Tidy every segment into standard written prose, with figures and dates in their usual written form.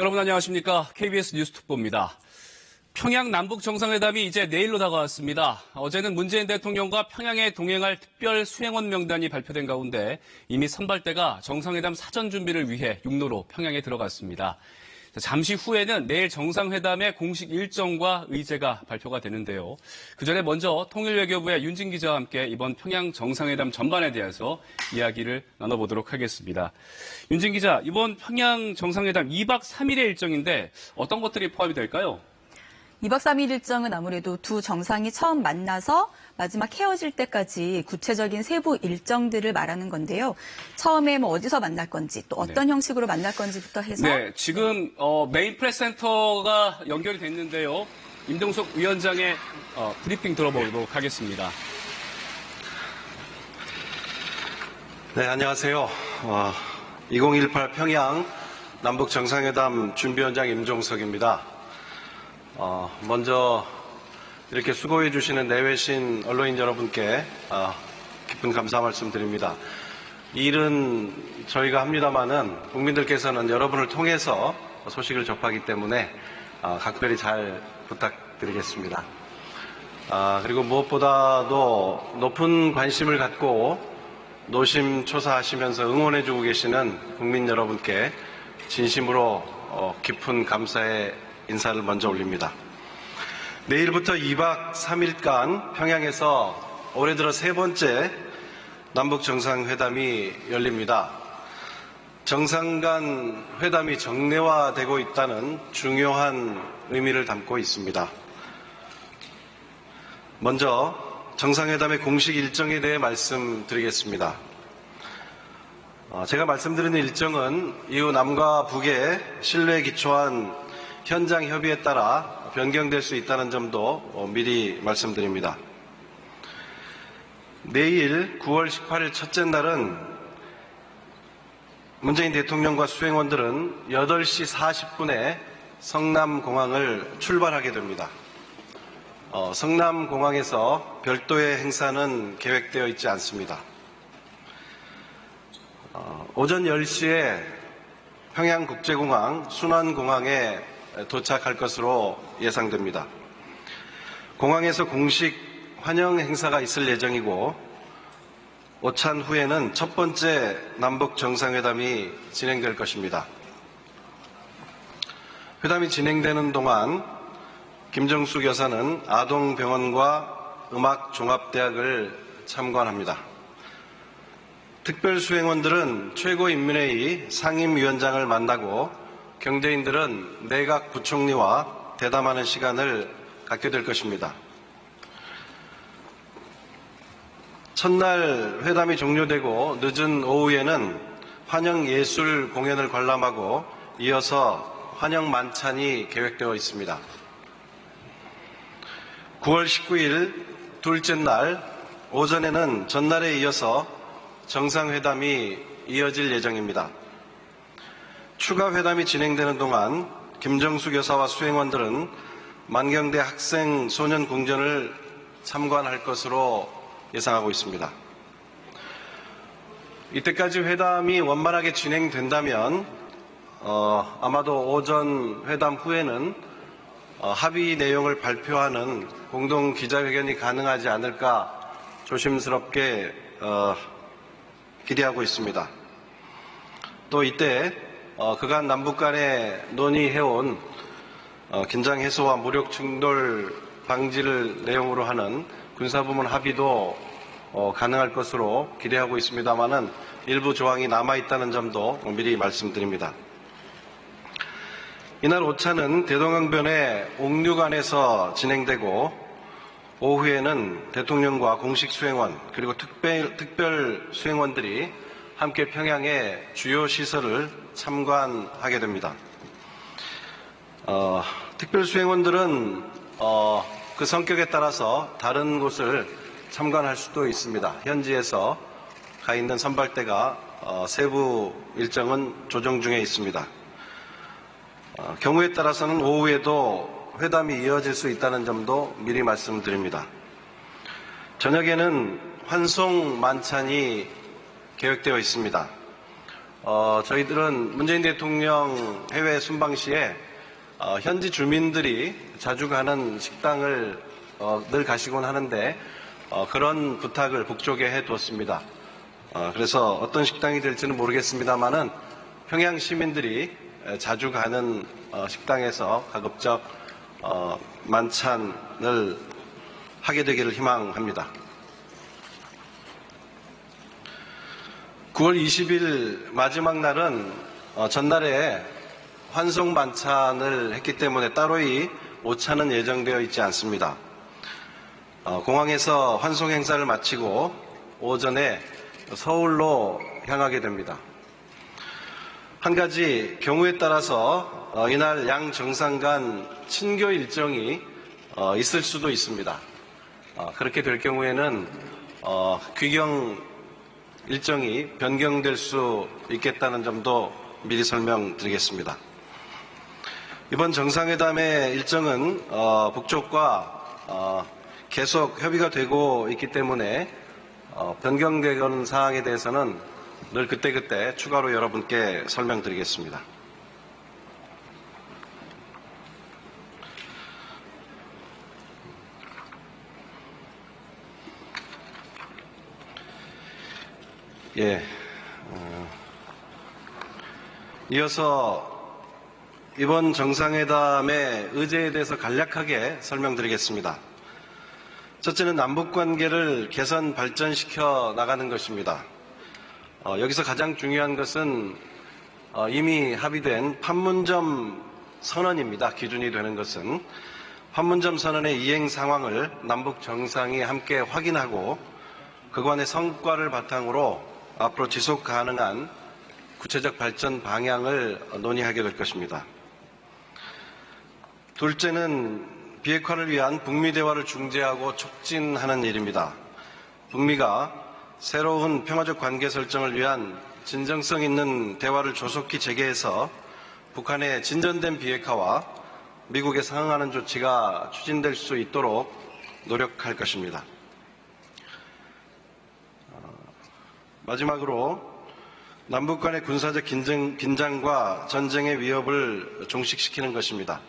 여러분 안녕하십니까? KBS 뉴스특보입니다. 평양 남북 정상회담이 이제 내일로 다가왔습니다. 어제는 문재인 대통령과 평양에 동행할 특별 수행원 명단이 발표된 가운데 이미 선발대가 정상회담 사전 준비를 위해 육로로 평양에 들어갔습니다. 잠시 후에는 내일 정상회담의 공식 일정과 의제가 발표가 되는데요. 그전에 먼저 통일외교부의 윤진 기자와 함께 이번 평양 정상회담 전반에 대해서 이야기를 나눠보도록 하겠습니다. 윤진 기자, 이번 평양 정상회담 2박 3일의 일정인데 어떤 것들이 포함이 될까요? 2박 3일 일정은 아무래도 두 정상이 처음 만나서 마지막 헤어질 때까지 구체적인 세부 일정들을 말하는 건데요. 처음에 어디서 만날 건지 또 어떤 형식으로 만날 건지부터 해서 지금 메인 프레스센터가 연결이 됐는데요. 임동석 위원장의 브리핑 들어보도록 하겠습니다. 네, 안녕하세요. 2018 평양 남북 정상회담 준비위원장 임종석입니다. 먼저 이렇게 수고해 주시는 내외신 언론인 여러분께 깊은 감사 말씀드립니다. 이 일은 저희가 합니다마는 국민들께서는 여러분을 통해서 소식을 접하기 때문에 각별히 잘 부탁드리겠습니다. 그리고 무엇보다도 높은 관심을 갖고 노심초사하시면서 응원해 주고 계시는 국민 여러분께 진심으로 깊은 감사의 인사를 먼저 올립니다. 내일부터 2박 3일간 평양에서 올해 들어 세 번째 남북 정상회담이 열립니다. 정상 간 회담이 정례화되고 있다는 중요한 의미를 담고 있습니다. 먼저 정상회담의 공식 일정에 대해 말씀드리겠습니다. 제가 말씀드리는 일정은 이후 남과 북의 신뢰에 기초한 현장 협의에 따라 변경될 수 있다는 점도 미리 말씀드립니다. 내일 9월 18일 첫째 날은 문재인 대통령과 수행원들은 8시 40분에 성남공항을 출발하게 됩니다. 성남공항에서 별도의 행사는 계획되어 있지 않습니다. 오전 10시에 평양국제공항 순환공항에 도착할 것으로 예상됩니다. 공항에서 공식 환영 행사가 있을 예정이고 오찬 후에는 첫 번째 남북 정상회담이 진행될 것입니다. 회담이 진행되는 동안 김정숙 여사는 아동병원과 음악종합대학을 참관합니다. 특별수행원들은 최고인민회의 상임위원장을 만나고 경제인들은 내각 부총리와 대담하는 시간을 갖게 될 것입니다. 첫날 회담이 종료되고 늦은 오후에는 환영예술 공연을 관람하고 이어서 환영 만찬이 계획되어 있습니다. 9월 19일 둘째 날 오전에는 전날에 이어서 정상회담이 이어질 예정입니다. 추가 회담이 진행되는 동안 김정숙 여사와 수행원들은 만경대 학생 소년 궁전을 참관할 것으로 예상하고 있습니다. 이때까지 회담이 원만하게 진행된다면 아마도 오전 회담 후에는 합의 내용을 발표하는 공동 기자회견이 가능하지 않을까 조심스럽게 기대하고 있습니다. 또 이때 그간 남북 간에 논의해온 긴장 해소와 무력 충돌 방지를 내용으로 하는 군사부문 합의도 가능할 것으로 기대하고 있습니다마는 일부 조항이 남아있다는 점도 미리 말씀드립니다. 이날 오차는 대동강변의 옥류관에서 진행되고 오후에는 대통령과 공식 수행원 그리고 특별 수행원들이 함께 평양의 주요 시설을 참관하게 됩니다. 특별 수행원들은 그 성격에 따라서 다른 곳을 참관할 수도 있습니다. 현지에서 가 있는 선발대가 세부 일정은 조정 중에 있습니다. 경우에 따라서는 오후에도 회담이 이어질 수 있다는 점도 미리 말씀드립니다. 저녁에는 환송 만찬이 계획되어 있습니다. 저희들은 문재인 대통령 해외 순방 시에 현지 주민들이 자주 가는 식당을 늘 가시곤 하는데 그런 부탁을 북쪽에 해두었습니다. 그래서 어떤 식당이 될지는 모르겠습니다만은 평양 시민들이 자주 가는 식당에서 가급적 만찬을 하게 되기를 희망합니다. 9월 20일 마지막 날은 전날에 환송 만찬을 했기 때문에 따로이 오차는 예정되어 있지 않습니다. 공항에서 환송 행사를 마치고 오전에 서울로 향하게 됩니다. 한 가지 경우에 따라서 이날 양 정상 간 친교 일정이 있을 수도 있습니다. 그렇게 될 경우에는 귀경 일정이 변경될 수 있겠다는 점도 미리 설명드리겠습니다. 이번 정상회담의 일정은 북쪽과 계속 협의가 되고 있기 때문에 변경되는 사항에 대해서는 늘 그때그때 추가로 여러분께 설명드리겠습니다. 이어서 이번 정상회담의 의제에 대해서 간략하게 설명드리겠습니다. 첫째는 남북관계를 개선 발전시켜 나가는 것입니다. 여기서 가장 중요한 것은 이미 합의된 판문점 선언입니다. 기준이 되는 것은 판문점 선언의 이행 상황을 남북 정상이 함께 확인하고 그간의 성과를 바탕으로 앞으로 지속 가능한 구체적 발전 방향을 논의하게 될 것입니다. 둘째는 비핵화를 위한 북미 대화를 중재하고 촉진하는 일입니다. 북미가 새로운 평화적 관계 설정을 위한 진정성 있는 대화를 조속히 재개해서 북한의 진전된 비핵화와 미국에 상응하는 조치가 추진될 수 있도록 노력할 것입니다. 마지막으로 남북 간의 군사적 긴장과 전쟁의 위협을 종식시키는 것입니다.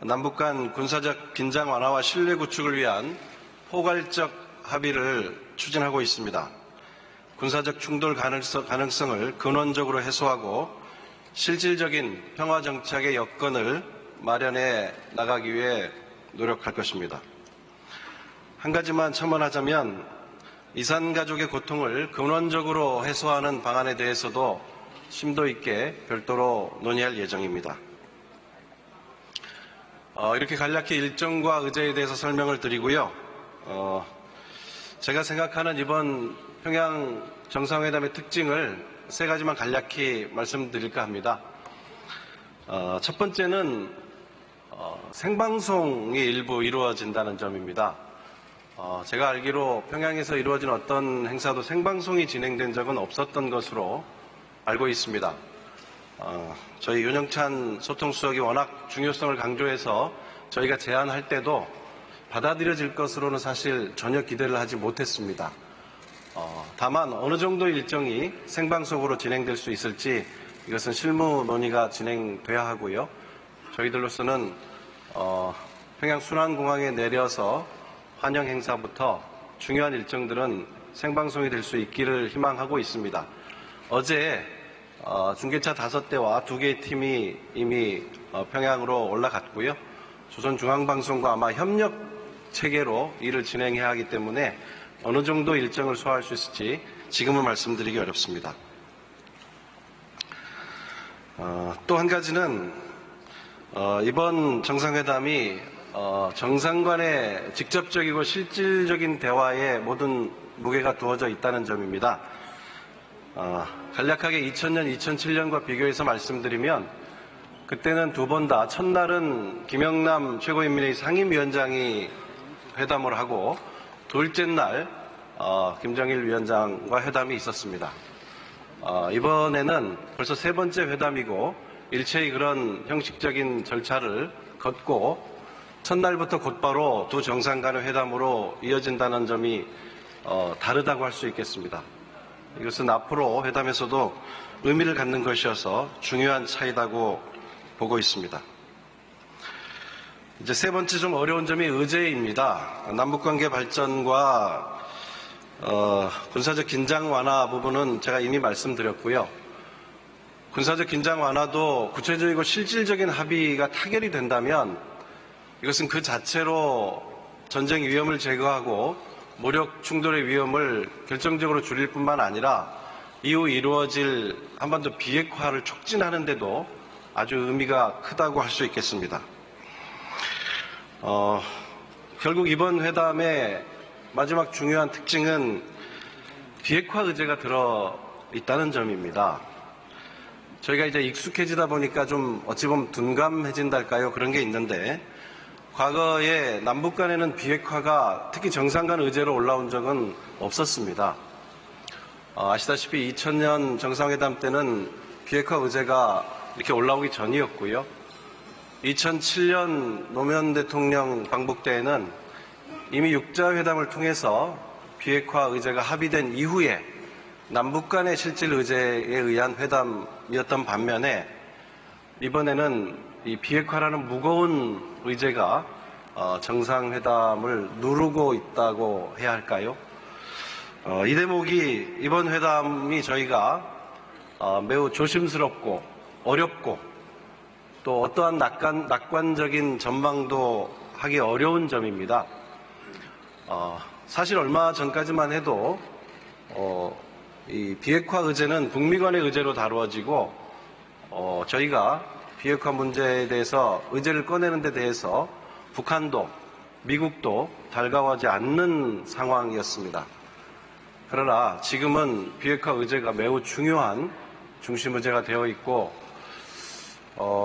남북 간 군사적 긴장 완화와 신뢰 구축을 위한 포괄적 합의를 추진하고 있습니다. 군사적 충돌 가능성을 근원적으로 해소하고 실질적인 평화 정착의 여건을 마련해 나가기 위해 노력할 것입니다. 한 가지만 첨언하자면 이산 가족의 고통을 근원적으로 해소하는 방안에 대해서도 심도 있게 별도로 논의할 예정입니다. 이렇게 간략히 일정과 의제에 대해서 설명을 드리고요. 제가 생각하는 이번 평양 정상회담의 특징을 세 가지만 간략히 말씀드릴까 합니다. 첫 번째는 생방송이 일부 이루어진다는 점입니다. 제가 알기로 평양에서 이루어진 어떤 행사도 생방송이 진행된 적은 없었던 것으로 알고 있습니다. 저희 윤영찬 소통수석이 워낙 중요성을 강조해서 저희가 제안할 때도 받아들여질 것으로는 사실 전혀 기대를 하지 못했습니다. 다만 어느 정도 일정이 생방송으로 진행될 수 있을지 이것은 실무 논의가 진행돼야 하고요. 저희들로서는 평양 순환공항에 내려서 환영 행사부터 중요한 일정들은 생방송이 될 수 있기를 희망하고 있습니다. 어제 중계차 5대와 2개의 팀이 이미 평양으로 올라갔고요. 조선중앙방송과 아마 협력 체계로 일을 진행해야 하기 때문에 어느 정도 일정을 소화할 수 있을지 지금은 말씀드리기 어렵습니다. 또 한 가지는 이번 정상회담이 정상 간의 직접적이고 실질적인 대화에 모든 무게가 두어져 있다는 점입니다. 간략하게 2000년, 2007년과 비교해서 말씀드리면 그때는 두 번 다 첫날은 김영남 최고인민회의 상임위원장이 회담을 하고 둘째 날 김정일 위원장과 회담이 있었습니다. 이번에는 벌써 세 번째 회담이고 일체의 그런 형식적인 절차를 걷고 첫날부터 곧바로 두 정상 간의 회담으로 이어진다는 점이 다르다고 할 수 있겠습니다. 이것은 앞으로 회담에서도 의미를 갖는 것이어서 중요한 차이라고 보고 있습니다. 이제 세 번째 좀 어려운 점이 의제입니다. 남북관계 발전과 군사적 긴장 완화 부분은 제가 이미 말씀드렸고요. 군사적 긴장 완화도 구체적이고 실질적인 합의가 타결이 된다면 이것은 그 자체로 전쟁 위험을 제거하고 무력 충돌의 위험을 결정적으로 줄일 뿐만 아니라 이후 이루어질 한반도 비핵화를 촉진하는 데도 아주 의미가 크다고 할 수 있겠습니다. 결국 이번 회담의 마지막 중요한 특징은 비핵화 의제가 들어 있다는 점입니다. 저희가 이제 익숙해지다 보니까 좀 어찌 보면 둔감해진달까요? 그런 게 있는데 과거에 남북 간에는 비핵화가 특히 정상 간 의제로 올라온 적은 없었습니다. 아시다시피 2000년 정상회담 때는 비핵화 의제가 이렇게 올라오기 전이었고요. 2007년 노무현 대통령 방북 때에는 이미 육자회담을 통해서 비핵화 의제가 합의된 이후에 남북 간의 실질 의제에 의한 회담이었던 반면에 이번에는 이 비핵화라는 무거운 의제가 정상회담을 누르고 있다고 해야 할까요? 이 대목이 이번 회담이 저희가 매우 조심스럽고 어렵고 또 어떠한 낙관적인 전망도 하기 어려운 점입니다. 사실 얼마 전까지만 해도 이 비핵화 의제는 북미 간의 의제로 다루어지고 저희가 비핵화 문제에 대해서 의제를 꺼내는 데 대해서 북한도 미국도 달가워하지 않는 상황이었습니다. 그러나 지금은 비핵화 의제가 매우 중요한 중심 의제가 되어 있고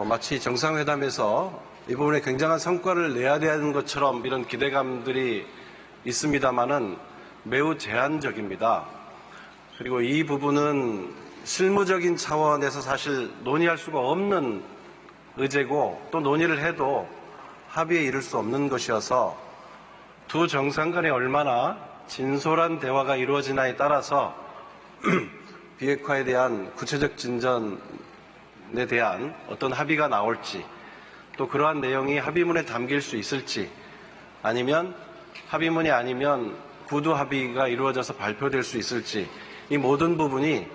마치 정상회담에서 이 부분에 굉장한 성과를 내야 되는 것처럼 이런 기대감들이 있습니다마는 매우 제한적입니다. 그리고 이 부분은 실무적인 차원에서 사실 논의할 수가 없는 의제고 또 논의를 해도 합의에 이를 수 없는 것이어서 두 정상 간에 얼마나 진솔한 대화가 이루어지나에 따라서 비핵화에 대한 구체적 진전에 대한 어떤 합의가 나올지 또 그러한 내용이 합의문에 담길 수 있을지 아니면 합의문이 아니면 구두 합의가 이루어져서 발표될 수 있을지 이 모든 부분이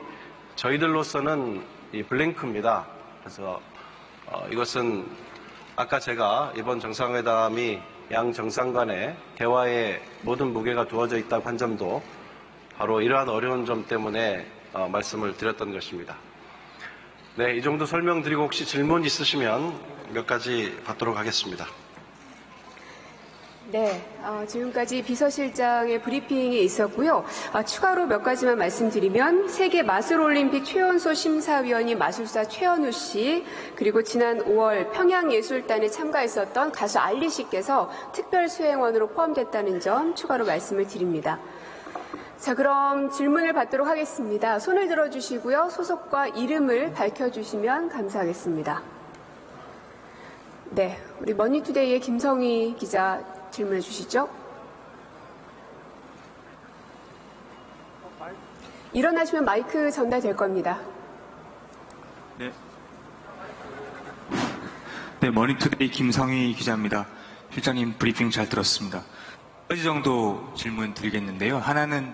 저희들로서는 이 블랭크입니다. 그래서 이것은 아까 제가 이번 정상회담이 양 정상 간의 대화에 모든 무게가 두어져 있다고 한 점도 바로 이러한 어려운 점 때문에 말씀을 드렸던 것입니다. 네, 이 정도 설명드리고 혹시 질문 있으시면 몇 가지 받도록 하겠습니다. 네, 지금까지 비서실장의 브리핑이 있었고요. 추가로 몇 가지만 말씀드리면 세계 마술올림픽 최연소 심사위원인 마술사 최현우 씨 그리고 지난 5월 평양예술단에 참가했었던 가수 알리 씨께서 특별수행원으로 포함됐다는 점 추가로 말씀을 드립니다. 자, 그럼 질문을 받도록 하겠습니다. 손을 들어주시고요. 소속과 이름을 밝혀주시면 감사하겠습니다. 네, 우리 머니투데이의 김성희 기자 질문해 주시죠. 일어나시면 마이크 전달될 겁니다. 네, 머니투데이 김성희 기자입니다. 실장님 브리핑 잘 들었습니다. 두 가지 정도 질문 드리겠는데요. 하나는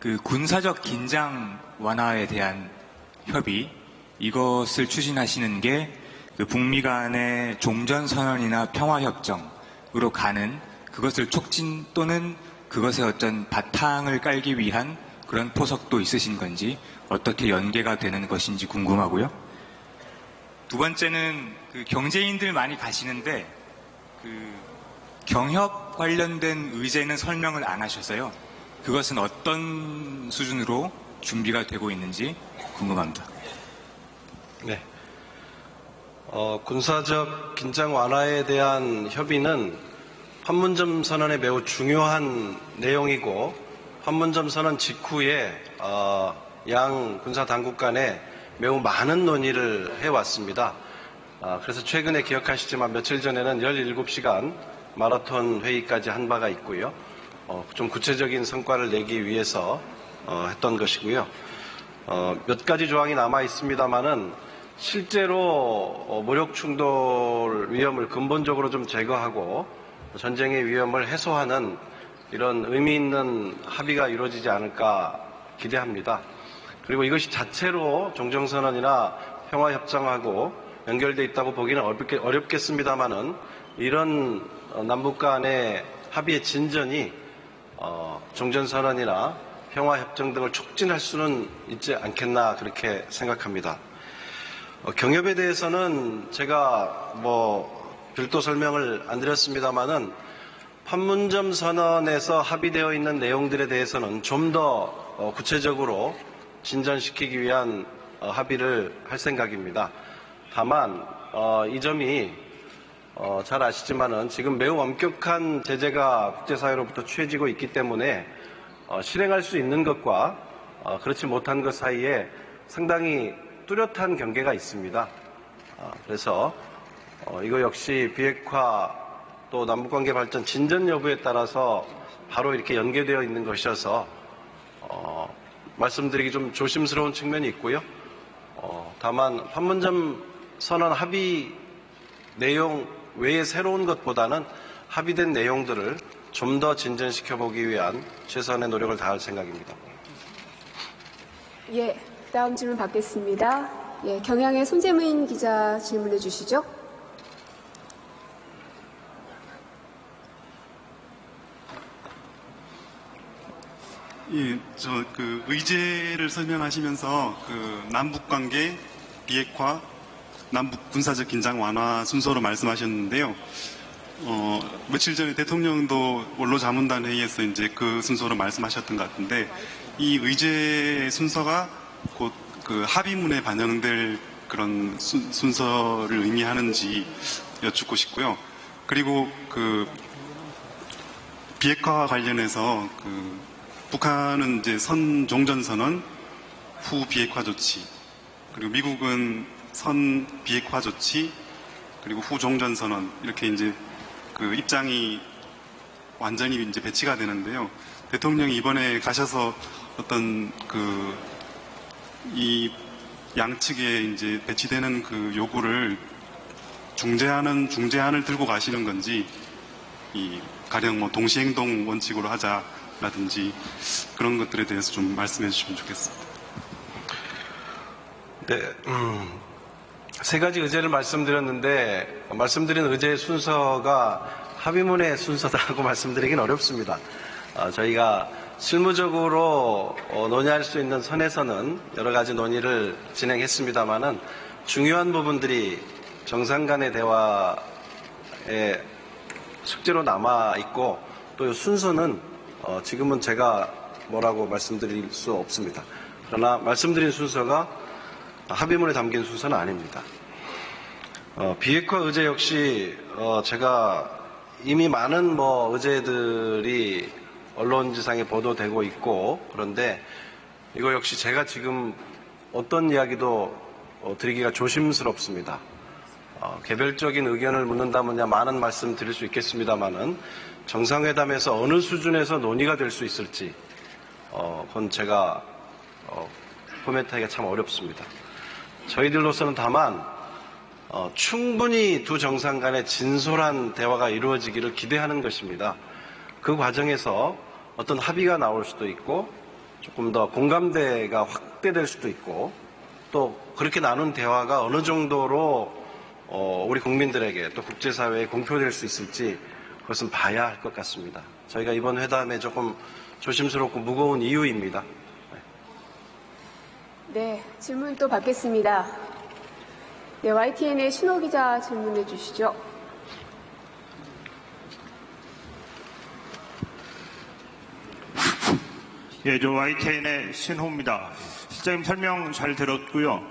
그 군사적 긴장 완화에 대한 협의, 이것을 추진하시는 게 그 북미 간의 종전선언이나 평화협정으로 가는 그것을 촉진 또는 그것의 어떤 바탕을 깔기 위한 그런 포석도 있으신 건지 어떻게 연계가 되는 것인지 궁금하고요. 두 번째는 그 경제인들 많이 가시는데 그 경협 관련된 의제는 설명을 안 하셔서요. 그것은 어떤 수준으로 준비가 되고 있는지 궁금합니다. 네. 군사적 긴장 완화에 대한 협의는 판문점 선언의 매우 중요한 내용이고 판문점 선언 직후에 양 군사 당국 간에 매우 많은 논의를 해왔습니다. 그래서 최근에 기억하시지만 며칠 전에는 17시간 마라톤 회의까지 한 바가 있고요. 좀 구체적인 성과를 내기 위해서 했던 것이고요. 몇 가지 조항이 남아 있습니다만은 실제로 무력 충돌 위험을 근본적으로 좀 제거하고 전쟁의 위험을 해소하는 이런 의미 있는 합의가 이루어지지 않을까 기대합니다. 그리고 이것이 자체로 종전선언이나 평화협정하고 연결돼 있다고 보기는 어렵겠습니다만은 이런 남북 간의 합의의 진전이 종전선언이나 평화협정 등을 촉진할 수는 있지 않겠나 그렇게 생각합니다. 경협에 대해서는 제가 별도 설명을 안 드렸습니다만은 판문점 선언에서 합의되어 있는 내용들에 대해서는 좀 더 구체적으로 진전시키기 위한 합의를 할 생각입니다. 다만 이 점이 잘 아시지만은 지금 매우 엄격한 제재가 국제사회로부터 취해지고 있기 때문에 실행할 수 있는 것과 그렇지 못한 것 사이에 상당히 뚜렷한 경계가 있습니다. 그래서 이거 역시 비핵화 또 남북관계 발전 진전 여부에 따라서 바로 이렇게 연계되어 있는 것이어서 말씀드리기 좀 조심스러운 측면이 있고요. 다만 판문점 선언 합의 내용 외에 새로운 것보다는 합의된 내용들을 좀 더 진전시켜보기 위한 최선의 노력을 다할 생각입니다. 예, 다음 질문 받겠습니다. 예, 경향의 손재민 기자 질문해 주시죠. 예, 의제를 설명하시면서 남북 관계 비핵화, 남북 군사적 긴장 완화 순서로 말씀하셨는데요. 며칠 전에 대통령도 원로자문단 회의에서 이제 그 순서로 말씀하셨던 것 같은데, 이 의제 순서가 곧 그 합의문에 반영될 그런 순서를 의미하는지 여쭙고 싶고요. 그리고 비핵화와 관련해서 북한은 이제 선 종전선언, 후 비핵화 조치, 그리고 미국은 선 비핵화 조치, 그리고 후 종전선언, 이렇게 이제 입장이 완전히 이제 배치가 되는데요. 대통령이 이번에 가셔서 어떤 이 양측에 이제 배치되는 요구를 중재안을 들고 가시는 건지, 가령 동시행동 원칙으로 하자라든지 그런 것들에 대해서 좀 말씀해 주시면 좋겠습니다. 네, 세 가지 의제를 말씀드렸는데 말씀드린 의제의 순서가 합의문의 순서다라고 말씀드리긴 어렵습니다. 저희가 실무적으로 논의할 수 있는 선에서는 여러 가지 논의를 진행했습니다마는 중요한 부분들이 정상 간의 대화에 숙제로 남아 있고 또 순서는 지금은 제가 뭐라고 말씀드릴 수 없습니다. 그러나 말씀드린 순서가 합의문에 담긴 순서는 아닙니다. 비핵화 의제 역시 제가 이미 많은 의제들이 언론지상에 보도되고 있고 그런데 이거 역시 제가 지금 어떤 이야기도 드리기가 조심스럽습니다. 개별적인 의견을 묻는다면야 많은 말씀 드릴 수 있겠습니다만은 정상회담에서 어느 수준에서 논의가 될 수 있을지 그건 제가 코멘트하기가 참 어렵습니다. 저희들로서는 다만 충분히 두 정상 간의 진솔한 대화가 이루어지기를 기대하는 것입니다. 그 과정에서 어떤 합의가 나올 수도 있고 조금 더 공감대가 확대될 수도 있고 또 그렇게 나눈 대화가 어느 정도로 우리 국민들에게 또 국제사회에 공표될 수 있을지 그것은 봐야 할 것 같습니다. 저희가 이번 회담에 조금 조심스럽고 무거운 이유입니다. 네, 질문 또 받겠습니다. 네, YTN의 신호 기자 질문해 주시죠. 예, 저 YTN의 신호입니다. 실장님 설명 잘 들었고요.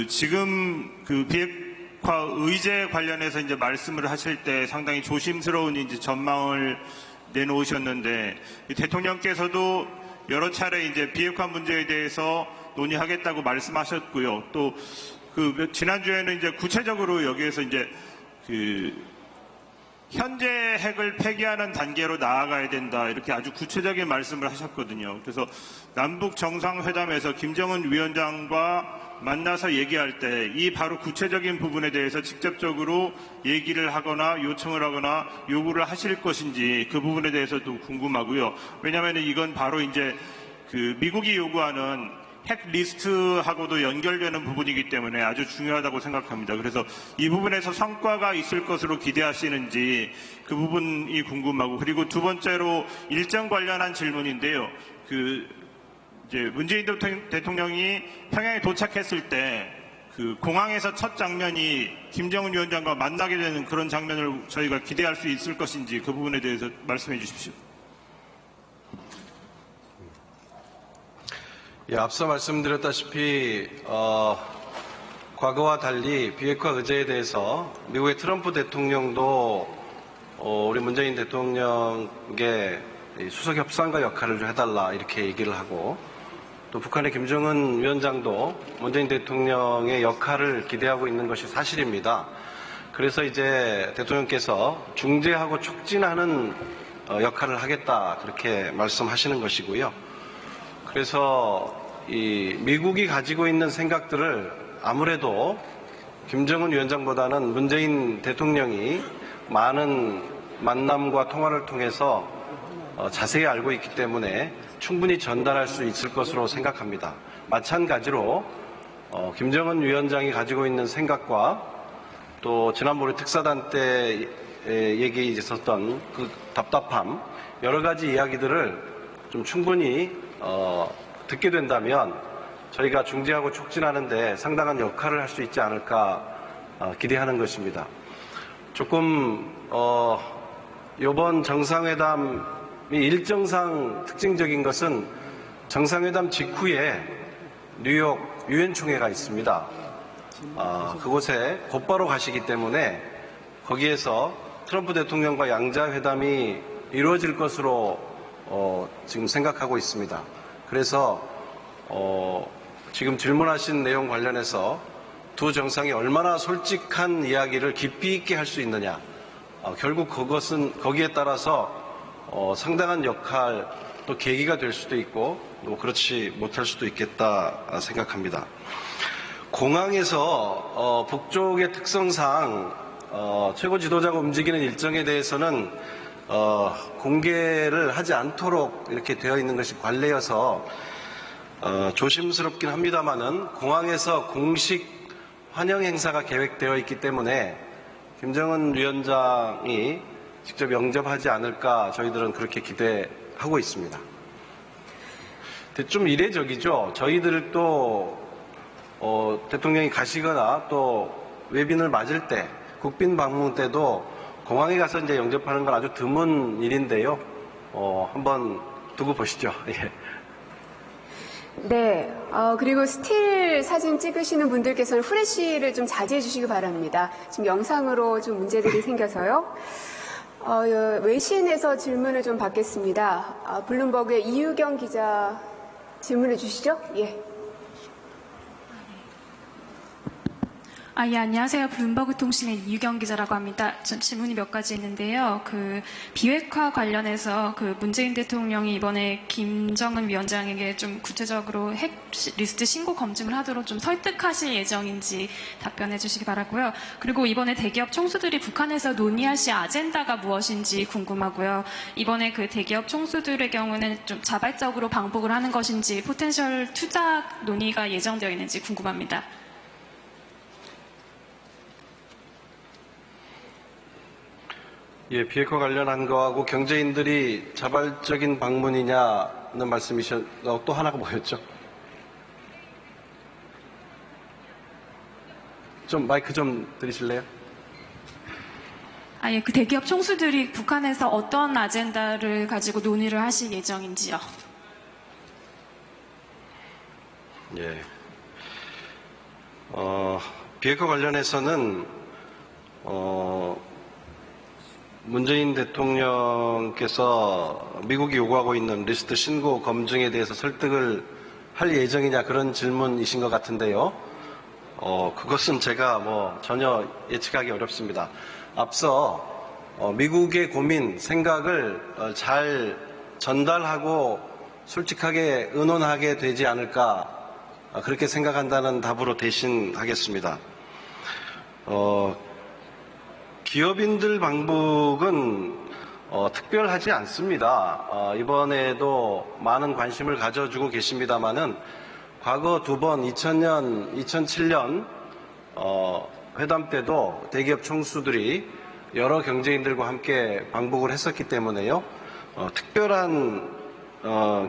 지금 비핵화 의제 관련해서 이제 말씀을 하실 때 상당히 조심스러운 이제 전망을 내놓으셨는데 대통령께서도 여러 차례 이제 비핵화 문제에 대해서 논의하겠다고 말씀하셨고요. 또 지난주에는 이제 구체적으로 여기에서 이제 현재 핵을 폐기하는 단계로 나아가야 된다 이렇게 아주 구체적인 말씀을 하셨거든요. 그래서 남북 정상회담에서 김정은 위원장과 만나서 얘기할 때 이 바로 구체적인 부분에 대해서 직접적으로 얘기를 하거나 요청을 하거나 요구를 하실 것인지 그 부분에 대해서도 궁금하고요. 왜냐하면 이건 바로 이제 그 미국이 요구하는 핵 리스트하고도 연결되는 부분이기 때문에 아주 중요하다고 생각합니다. 그래서 이 부분에서 성과가 있을 것으로 기대하시는지 그 부분이 궁금하고, 그리고 두 번째로 일정 관련한 질문인데요. 이제 문재인 대통령이 평양에 도착했을 때 그 공항에서 첫 장면이 김정은 위원장과 만나게 되는 그런 장면을 저희가 기대할 수 있을 것인지 그 부분에 대해서 말씀해 주십시오. 예, 앞서 말씀드렸다시피 과거와 달리 비핵화 의제에 대해서 미국의 트럼프 대통령도 우리 문재인 대통령에게 수석 협상가 역할을 좀 해달라 이렇게 얘기를 하고, 또 북한의 김정은 위원장도 문재인 대통령의 역할을 기대하고 있는 것이 사실입니다. 그래서 이제 대통령께서 중재하고 촉진하는 역할을 하겠다 그렇게 말씀하시는 것이고요. 그래서 이 미국이 가지고 있는 생각들을 아무래도 김정은 위원장보다는 문재인 대통령이 많은 만남과 통화를 통해서 자세히 알고 있기 때문에 충분히 전달할 수 있을 것으로 생각합니다. 마찬가지로 김정은 위원장이 가지고 있는 생각과 또 지난번에 특사단 때 얘기 있었던 그 답답함, 여러 가지 이야기들을 좀 충분히 듣게 된다면 저희가 중재하고 촉진하는 데 상당한 역할을 할 수 있지 않을까 기대하는 것입니다. 조금 이번 정상회담이 일정상 특징적인 것은 정상회담 직후에 뉴욕 유엔 총회가 있습니다. 그곳에 곧바로 가시기 때문에 거기에서 트럼프 대통령과 양자회담이 이루어질 것으로 지금 생각하고 있습니다. 그래서 지금 질문하신 내용 관련해서 두 정상이 얼마나 솔직한 이야기를 깊이 있게 할 수 있느냐, 결국 그것은 거기에 따라서 상당한 역할 또 계기가 될 수도 있고 또 그렇지 못할 수도 있겠다 생각합니다. 공항에서 북쪽의 특성상 최고 지도자가 움직이는 일정에 대해서는 공개를 하지 않도록 이렇게 되어 있는 것이 관례여서 조심스럽긴 합니다만은 공항에서 공식 환영 행사가 계획되어 있기 때문에 김정은 위원장이 직접 영접하지 않을까 저희들은 그렇게 기대하고 있습니다. 좀 이례적이죠. 저희들도 대통령이 가시거나 또 외빈을 맞을 때, 국빈 방문 때도 공항에 가서 이제 영접하는 건 아주 드문 일인데요. 한번 두고 보시죠. 예. 네, 그리고 스틸 사진 찍으시는 분들께서는 후레쉬를 좀 자제해 주시기 바랍니다. 지금 영상으로 좀 문제들이 생겨서요. 외신에서 질문을 좀 받겠습니다. 블룸버그의 이유경 기자 질문해 주시죠. 예. 예, 안녕하세요. 블룸버그 통신의 이유경 기자라고 합니다. 전 질문이 몇 가지 있는데요. 비핵화 관련해서 문재인 대통령이 이번에 김정은 위원장에게 좀 구체적으로 핵 리스트 신고 검증을 하도록 좀 설득하실 예정인지 답변해 주시기 바라고요. 그리고 이번에 대기업 총수들이 북한에서 논의하실 아젠다가 무엇인지 궁금하고요. 이번에 대기업 총수들의 경우는 좀 자발적으로 방북을 하는 것인지 포텐셜 투자 논의가 예정되어 있는지 궁금합니다. 예, 비핵화 관련한 거하고 경제인들이 자발적인 방문이냐는 말씀이셨고 또 하나가 뭐였죠? 좀 마이크 좀 들이실래요? 예, 대기업 총수들이 북한에서 어떤 아젠다를 가지고 논의를 하실 예정인지요? 예. 비핵화 관련해서는 문재인 대통령께서 미국이 요구하고 있는 리스트 신고 검증에 대해서 설득을 할 예정이냐 그런 질문이신 것 같은데요. 그것은 제가 전혀 예측하기 어렵습니다. 앞서 미국의 고민, 생각을 잘 전달하고 솔직하게 의논하게 되지 않을까 그렇게 생각한다는 답으로 대신하겠습니다. 기업인들 방북은 특별하지 않습니다. 이번에도 많은 관심을 가져주고 계십니다마는 과거 두 번 2000년, 2007년 회담 때도 대기업 총수들이 여러 경제인들과 함께 방북을 했었기 때문에요. 특별한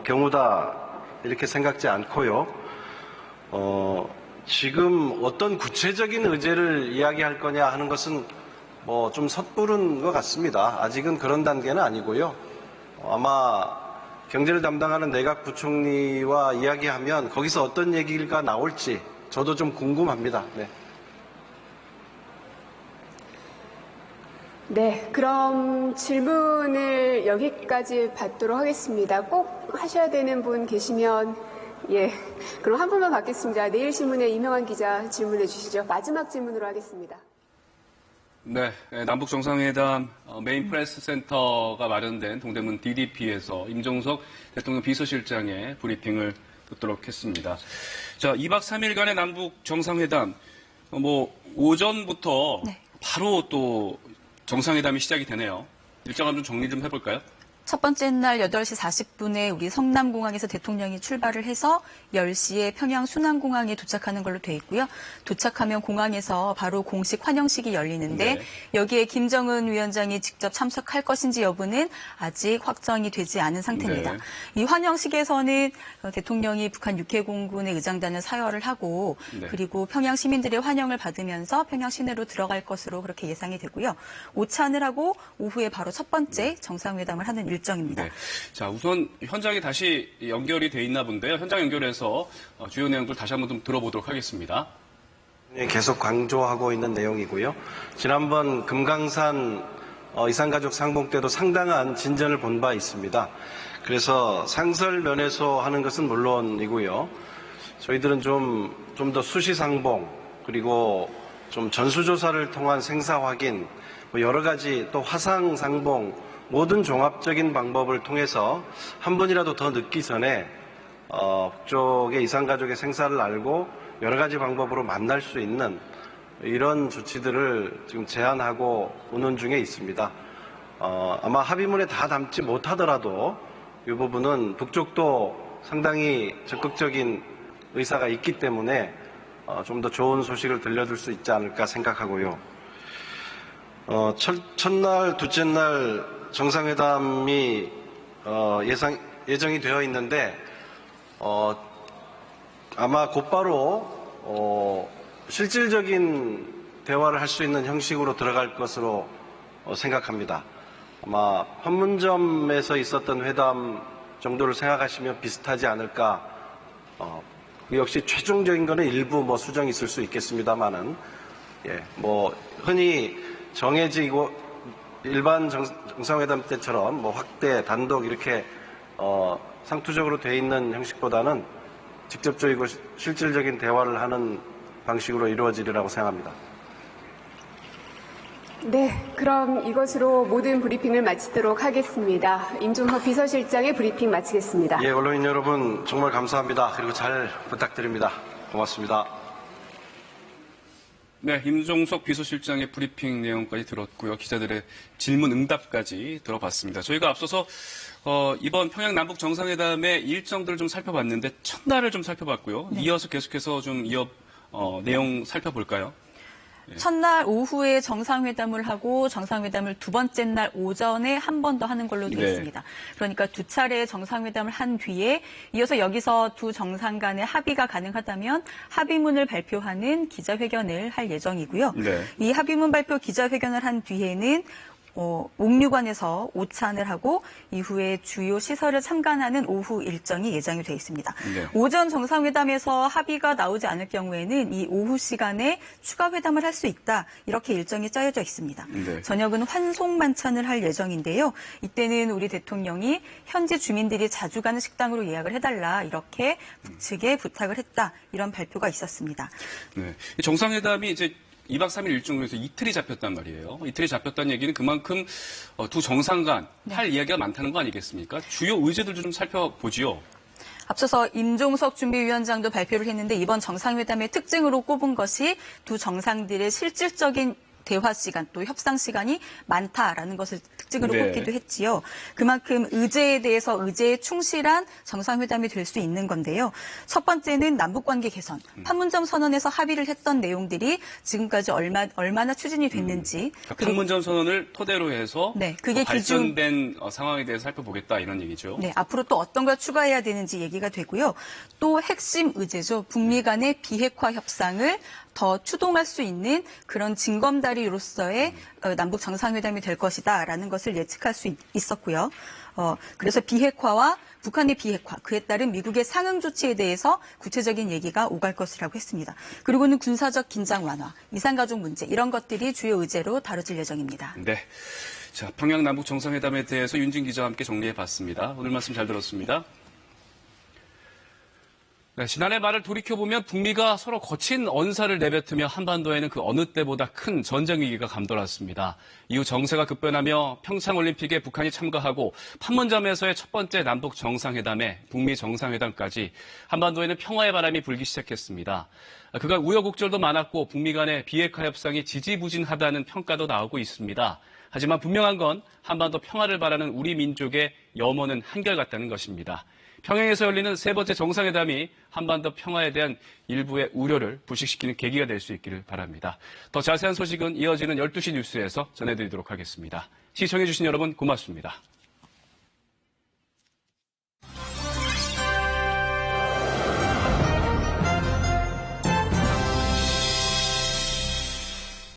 경우다 이렇게 생각지 않고요. 지금 어떤 구체적인 의제를 이야기할 거냐 하는 것은 뭐 좀 섣부른 것 같습니다. 아직은 그런 단계는 아니고요. 아마 경제를 담당하는 내각 부총리와 이야기하면 거기서 어떤 얘기가 나올지 저도 좀 궁금합니다. 네. 네, 그럼 질문을 여기까지 받도록 하겠습니다. 꼭 하셔야 되는 분 계시면 그럼 한 분만 받겠습니다. 내일신문의 이명환 기자 질문해 주시죠. 마지막 질문으로 하겠습니다. 네, 남북 정상회담 메인 프레스 센터가 마련된 동대문 DDP에서 임종석 대통령 비서실장의 브리핑을 듣도록 했습니다. 자, 2박 3일간의 남북 정상회담, 오전부터 바로 또 정상회담이 시작이 되네요. 일정을 좀 정리 좀 해볼까요? 첫 번째 날 8시 40분에 우리 성남공항에서 대통령이 출발을 해서 10시에 평양 순안공항에 도착하는 걸로 돼 있고요. 도착하면 공항에서 바로 공식 환영식이 열리는데 네. 여기에 김정은 위원장이 직접 참석할 것인지 여부는 아직 확정이 되지 않은 상태입니다. 네. 이 환영식에서는 대통령이 북한 육해공군의 의장단을 사열을 하고 네. 그리고 평양 시민들의 환영을 받으면서 평양 시내로 들어갈 것으로 그렇게 예상이 되고요. 오찬을 하고 오후에 바로 첫 번째 정상회담을 하는 일정입니다. 네. 자, 우선 현장에 다시 연결이 돼 있나 본데요. 현장 연결해서 주요 내용들 다시 한번 좀 들어보도록 하겠습니다. 계속 강조하고 있는 내용이고요. 지난번 금강산 이산가족 상봉 때도 상당한 진전을 본 바 있습니다. 그래서 상설 면에서 하는 것은 물론이고요. 저희들은 좀 더 수시상봉 그리고 좀 전수조사를 통한 생사 확인 여러 가지 또 화상상봉 모든 종합적인 방법을 통해서 한 번이라도 더 늦기 전에 북쪽의 이산가족의 생사를 알고 여러 가지 방법으로 만날 수 있는 이런 조치들을 지금 제안하고 오는 중에 있습니다. 아마 합의문에 다 담지 못하더라도 이 부분은 북쪽도 상당히 적극적인 의사가 있기 때문에 좀 더 좋은 소식을 들려줄 수 있지 않을까 생각하고요. 첫날, 둘째 날 정상회담이 예정이 되어 있는데 아마 곧바로 실질적인 대화를 할 수 있는 형식으로 들어갈 것으로 생각합니다. 아마 판문점에서 있었던 회담 정도를 생각하시면 비슷하지 않을까. 역시 최종적인 거는 일부 수정이 있을 수 있겠습니다만은 흔히 정해지고 일반 정상회담 때처럼 확대, 단독 이렇게 상투적으로 돼 있는 형식보다는 직접적이고 실질적인 대화를 하는 방식으로 이루어지리라고 생각합니다. 네, 그럼 이것으로 모든 브리핑을 마치도록 하겠습니다. 임종석 비서실장의 브리핑 마치겠습니다. 예, 언론인 여러분 정말 감사합니다. 그리고 잘 부탁드립니다. 고맙습니다. 네, 임종석 비서실장의 브리핑 내용까지 들었고요. 기자들의 질문 응답까지 들어봤습니다. 저희가 앞서서 이번 평양 남북 정상회담의 일정들을 좀 살펴봤는데 첫날을 좀 살펴봤고요. 이어서 계속해서 좀 내용 살펴볼까요? 첫날 오후에 정상회담을 하고 정상회담을 두 번째 날 오전에 한 번 더 하는 걸로 되어 있습니다. 그러니까 두 차례 정상회담을 한 뒤에 이어서 여기서 두 정상 간의 합의가 가능하다면 합의문을 발표하는 기자회견을 할 예정이고요. 네. 이 합의문 발표 기자회견을 한 뒤에는 옥류관에서 오찬을 하고 이후에 주요 시설을 참관하는 오후 일정이 예정이 되어 있습니다. 네. 오전 정상회담에서 합의가 나오지 않을 경우에는 이 오후 시간에 추가 회담을 할 수 있다. 이렇게 일정이 짜여져 있습니다. 네. 저녁은 환송만찬을 할 예정인데요. 이때는 우리 대통령이 현지 주민들이 자주 가는 식당으로 예약을 해달라. 이렇게 북측에 부탁을 했다. 이런 발표가 있었습니다. 네. 정상회담이 이제 2박 3일 일정에서 이틀이 잡혔단 말이에요. 이틀이 잡혔다는 얘기는 그만큼 두 정상 간 할 이야기가 많다는 거 아니겠습니까? 주요 의제들도 좀 살펴보지요. 앞서서 임종석 준비위원장도 발표를 했는데 이번 정상회담의 특징으로 꼽은 것이 두 정상들의 실질적인 대화 시간 또 협상 시간이 많다라는 것을 특징으로 네. 꼽기도 했지요. 그만큼 의제에 대해서 의제에 충실한 정상회담이 될 수 있는 건데요. 첫 번째는 남북관계 개선, 판문점 선언에서 합의를 했던 내용들이 지금까지 얼마나 추진이 됐는지. 판문점 선언을 토대로 해서 네, 그게 발전된 상황에 대해서 살펴보겠다 이런 얘기죠. 네, 앞으로 또 어떤 걸 추가해야 되는지 얘기가 되고요. 또 핵심 의제죠. 북미 간의 비핵화 협상을 더 추동할 수 있는 그런 징검다리로서의 남북 정상회담이 될 것이다라는 것을 예측할 수 있었고요. 그래서 비핵화와 북한의 비핵화, 그에 따른 미국의 상응 조치에 대해서 구체적인 얘기가 오갈 것이라고 했습니다. 그리고는 군사적 긴장 완화, 이산가족 문제 이런 것들이 주요 의제로 다뤄질 예정입니다. 네. 자, 평양 남북 정상회담에 대해서 윤진 기자와 함께 정리해봤습니다. 오늘 말씀 잘 들었습니다. 네, 지난해 말을 돌이켜보면 북미가 서로 거친 언사를 내뱉으며 한반도에는 그 어느 때보다 큰 전쟁 위기가 감돌았습니다. 이후 정세가 급변하며 평창올림픽에 북한이 참가하고 판문점에서의 첫 번째 남북 정상회담에 북미 정상회담까지 한반도에는 평화의 바람이 불기 시작했습니다. 그간 우여곡절도 많았고 북미 간의 비핵화 협상이 지지부진하다는 평가도 나오고 있습니다. 하지만 분명한 건 한반도 평화를 바라는 우리 민족의 염원은 한결같다는 것입니다. 평양에서 열리는 세 번째 정상회담이 한반도 평화에 대한 일부의 우려를 불식시키는 계기가 될 수 있기를 바랍니다. 더 자세한 소식은 이어지는 12시 뉴스에서 전해드리도록 하겠습니다. 시청해주신 여러분 고맙습니다.